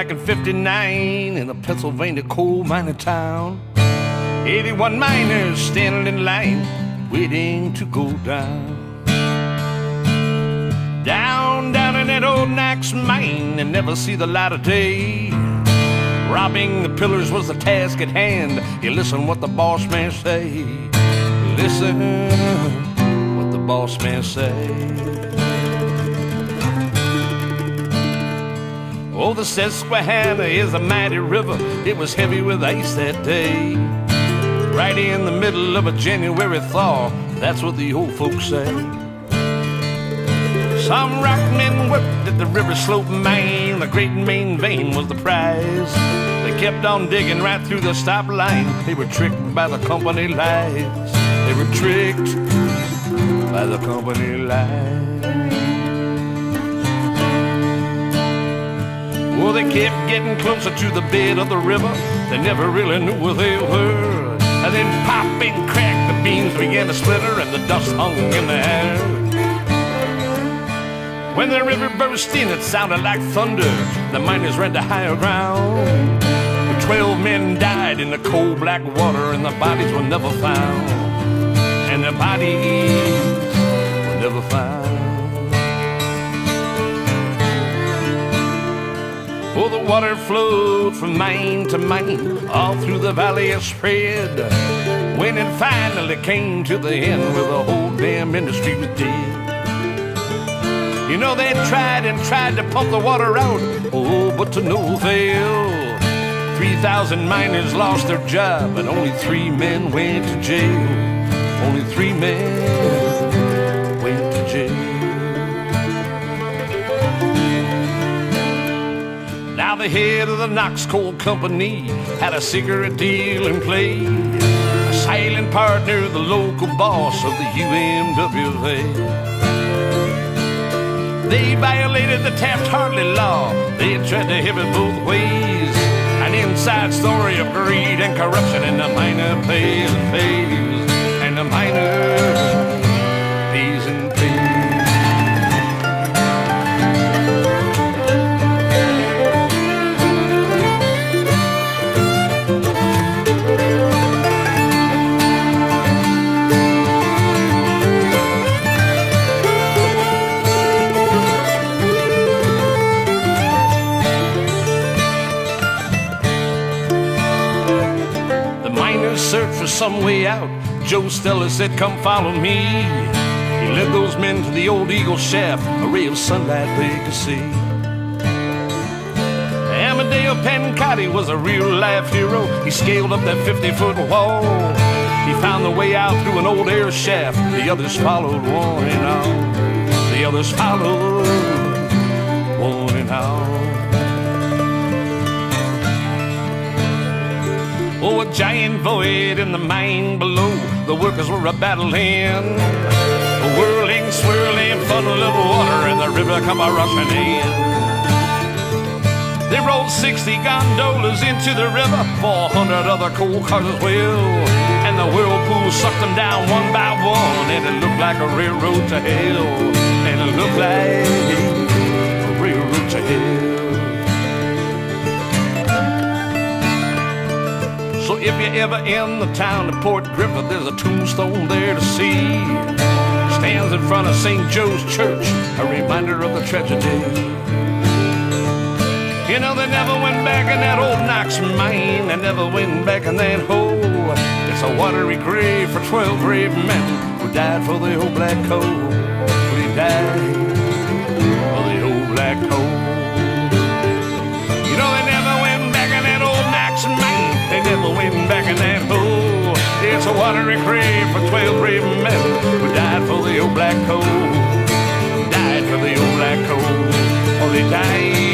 back in '59 in a Pennsylvania coal mining town. 81 miners standing in line, waiting to go down. Down in that old Knox mine and never see the light of day. Robbing the pillars was the task at hand. You listen what the boss man say. Listen what the boss man say. Oh, the Susquehanna is a mighty river. It was heavy with ice that day. Right in the middle of a January thaw, that's what the old folks say. Some rockmen worked at the river slope mine. The great main vein was the prize. They kept on digging right through the stop line. They were tricked by the company lies. They were tricked by the company lies. Well, they kept getting closer to the bed of the river. They never really knew where they were. And then pop and crack, the beams began to splinter and the dust hung in the air. When the river burst in, it sounded like thunder. The miners ran to higher ground. 12 men died in the cold black water, and the bodies were never found. And the bodies were never found. Oh, the water flowed from mine to mine, all through the valley it spread. When it finally came to the end, where the whole damn industry was dead. You know, they tried and tried to pump the water out, oh, but to no avail. 3,000 miners lost their job, and only 3 men went to jail. Only 3 men went to jail. Now the head of the Knox Coal Company had a secret deal in play. A silent partner, the local boss of the UMWA. They violated the Taft-Hartley law. They had tried to have it both ways. An inside story of greed and corruption, and the miner pays and pays. And the miner pays and pays. Search for some way out. Joe Stella said, come follow me. He led those men to the old Eagle Shaft, a ray of sunlight they could see. Amadeo Pancotti was a real life hero. He scaled up that 50-foot wall. He found the way out through an old air shaft. The others followed, one and all. The others followed, one and all. Oh, a giant void in the mine below. The workers were a-battling. A whirling, swirling funnel of water, and the river come a-rushing in. They rolled 60 gondolas into the river, 400 other coal cars as well. And the whirlpool sucked them down one by one, and it looked like a railroad to hell. And it looked like a railroad to hell. So if you're ever in the town of Port Griffith, there's a tombstone there to see. Stands in front of St. Joe's Church, a reminder of the tragedy. You know, they never went back in that old Knox mine. They never went back in that hole. It's a watery grave for 12 brave men who died for the old black coal. Who died for the old black coal. You know, they never went back in that old Knox mine. They never went back in that hole. It's a watery grave for 12 brave men who died for the old black coal. Died for the old black coal. Oh, they died